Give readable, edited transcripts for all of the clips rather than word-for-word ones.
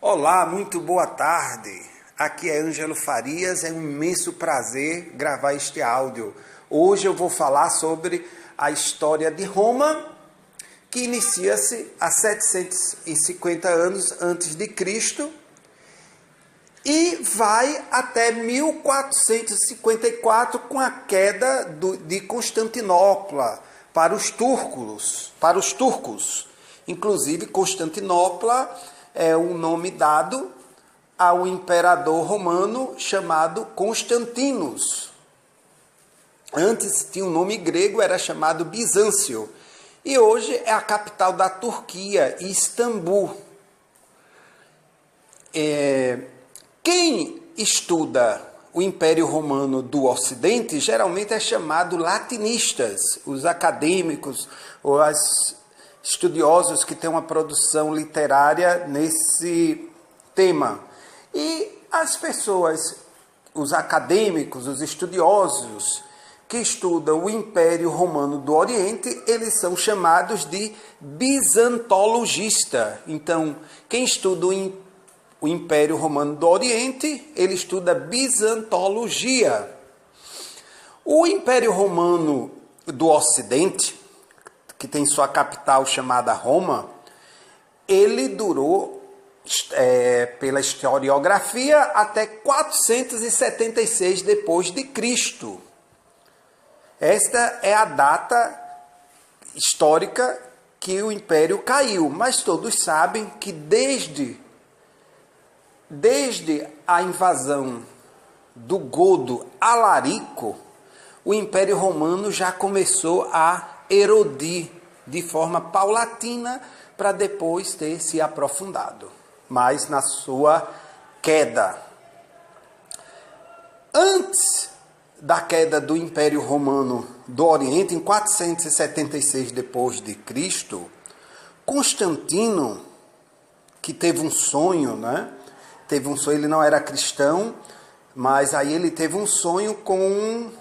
Olá, muito boa tarde. Aqui é Ângelo Farias, é um imenso prazer gravar este áudio. Hoje eu vou falar sobre a história de Roma, que inicia-se há 750 anos antes de Cristo e vai até 1454 com a queda de Constantinopla para os turcos. Inclusive, Constantinopla é o nome dado ao imperador romano chamado Constantinos. Antes tinha um nome grego, era chamado Bizâncio. E hoje é a capital da Turquia, Istambul. Quem estuda o Império Romano do Ocidente geralmente é chamado latinistas, os acadêmicos ou as estudiosos que têm uma produção literária nesse tema. E as pessoas, os acadêmicos, os estudiosos que estudam o Império Romano do Oriente, eles são chamados de bizantologista. Então, quem estuda o Império Romano do Oriente, ele estuda bizantologia. O Império Romano do Ocidente, que tem sua capital chamada Roma, ele durou, pela historiografia, até 476 depois de Cristo. Esta é a data histórica que o Império caiu, mas todos sabem que desde a invasão do godo Alarico, o Império Romano já começou a erodir de forma paulatina para depois ter se aprofundado, mas na sua queda. Antes da queda do Império Romano do Oriente, em 476 depois de Cristo, Constantino, que teve um sonho, ele não era cristão, mas aí ele teve um sonho com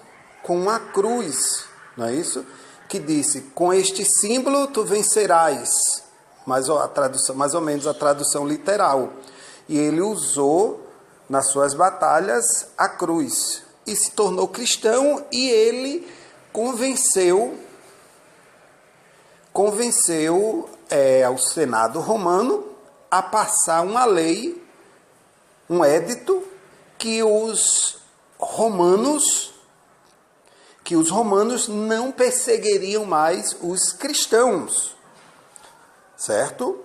uma cruz, não é isso? Que disse, com este símbolo tu vencerás, mais ou menos a tradução literal. E ele usou nas suas batalhas a cruz e se tornou cristão, e ele convenceu ao Senado romano a passar uma lei, um édito, que os romanos não perseguiriam mais os cristãos, certo?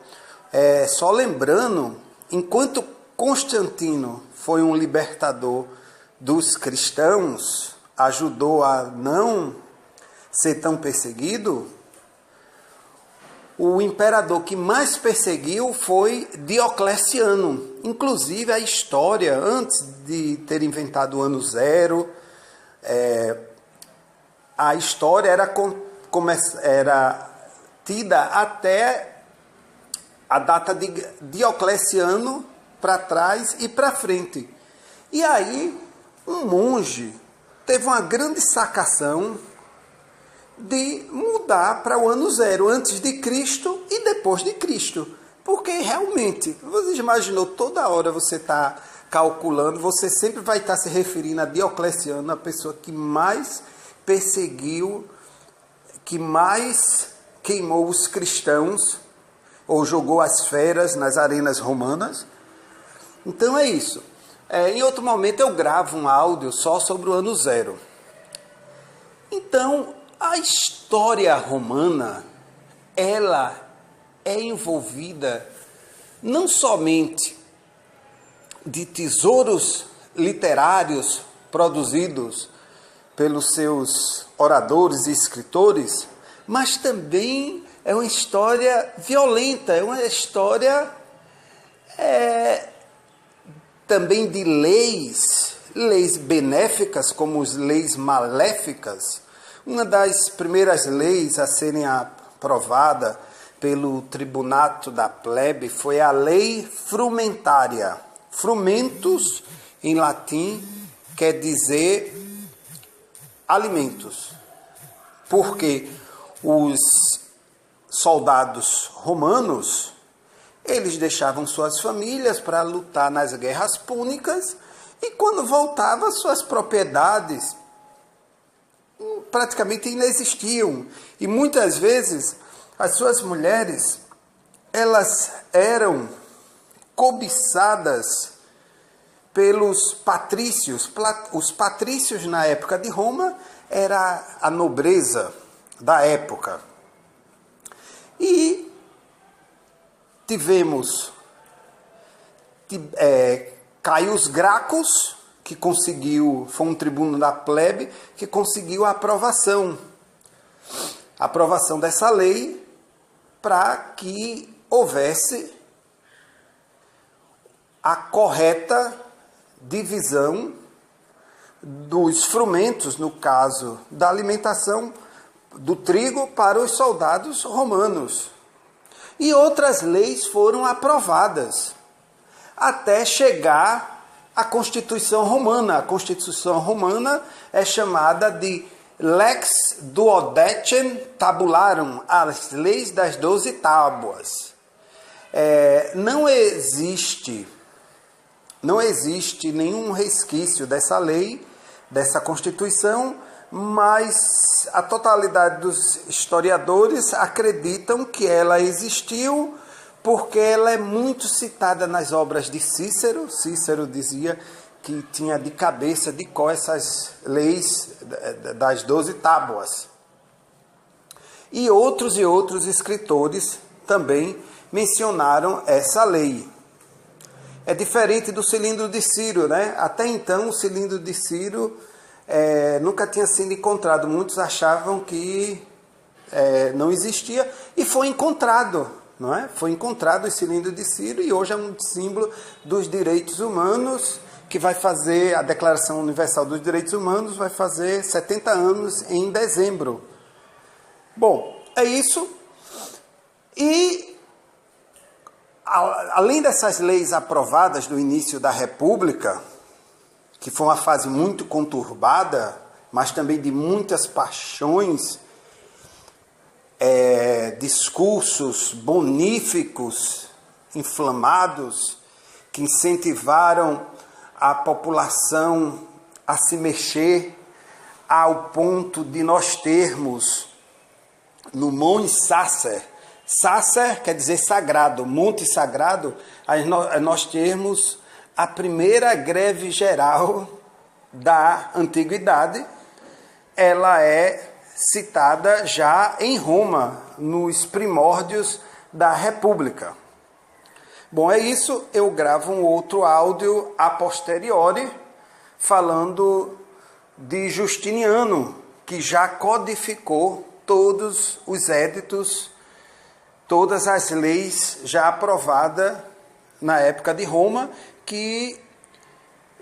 Só lembrando, enquanto Constantino foi um libertador dos cristãos, ajudou a não ser tão perseguido, o imperador que mais perseguiu foi Diocleciano. Inclusive a história, antes de ter inventado o ano zero, a história era tida até a data de Diocleciano para trás e para frente. E aí, um monge teve uma grande sacação de mudar para o ano zero, antes de Cristo e depois de Cristo. Porque realmente, você imaginou, toda hora você está calculando, você sempre vai estar se referindo a Diocleciano, a pessoa que mais perseguiu, que mais queimou os cristãos, ou jogou as feras nas arenas romanas. Então é isso. Em outro momento eu gravo um áudio só sobre o ano zero. Então, a história romana, ela é envolvida não somente de tesouros literários produzidos pelos seus oradores e escritores, mas também é uma história violenta, é uma história também de leis benéficas como as leis maléficas. Uma das primeiras leis a serem aprovada pelo tribunato da plebe foi a lei frumentária. Frumentus, em latim, quer dizer alimentos, porque os soldados romanos Eles deixavam suas famílias para lutar nas guerras púnicas e quando voltavam, suas propriedades praticamente inexistiam. E muitas vezes as suas mulheres, elas eram cobiçadas pelos patrícios. Os patrícios na época de Roma era a nobreza da época. E tivemos Caius Gracchus, que foi um tribuno da plebe, que conseguiu a aprovação dessa lei para que houvesse a correta divisão dos frumentos, no caso da alimentação do trigo, para os soldados romanos. E outras leis foram aprovadas, até chegar à Constituição Romana. A Constituição Romana é chamada de Lex Duodecim Tabularum, as leis das 12 tábuas. Não existe nenhum resquício dessa lei, dessa Constituição, mas a totalidade dos historiadores acreditam que ela existiu porque ela é muito citada nas obras de Cícero. Cícero dizia que tinha de cabeça, de cor, essas leis das 12 tábuas. E outros escritores também mencionaram essa lei. É diferente do cilindro de Ciro, né? Até então, o cilindro de Ciro nunca tinha sido encontrado. Muitos achavam que não existia e foi encontrado. Não é? Foi encontrado o cilindro de Ciro e hoje é um símbolo dos direitos humanos, que vai fazer, a Declaração Universal dos Direitos Humanos vai fazer 70 anos em dezembro. Bom, é isso. E, além dessas leis aprovadas do início da República, que foi uma fase muito conturbada, mas também de muitas paixões, discursos boníficos, inflamados, que incentivaram a população a se mexer ao ponto de nós termos no Monte Sacer, Sacer quer dizer sagrado, Monte Sagrado, nós termos a primeira greve geral da Antiguidade. Ela é citada já em Roma, nos primórdios da República. Bom, é isso. Eu gravo um outro áudio a posteriori, falando de Justiniano, que já codificou todos os éditos, todas as leis já aprovadas na época de Roma, que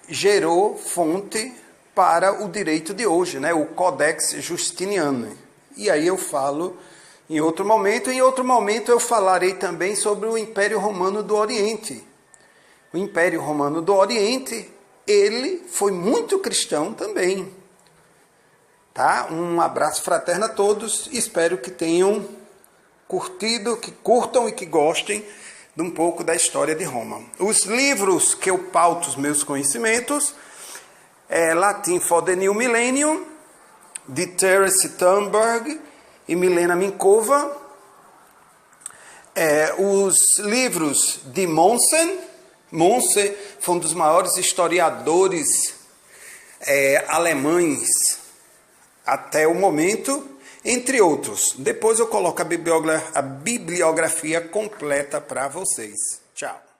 gerou fonte para o direito de hoje, né? O Codex Justiniano. E aí eu falo em outro momento. Em outro momento eu falarei também sobre o Império Romano do Oriente. O Império Romano do Oriente, ele foi muito cristão também. Tá? Um abraço fraterno a todos. Espero que tenham curtido, que curtam e que gostem de um pouco da história de Roma. Os livros que eu pauto os meus conhecimentos Latin for the New Millennium, de Terence Thunberg e Milena Minkova. Os livros de Mommsen. Mommsen foi um dos maiores historiadores alemães até o momento, entre outros. Depois eu coloco a bibliografia completa para vocês. Tchau.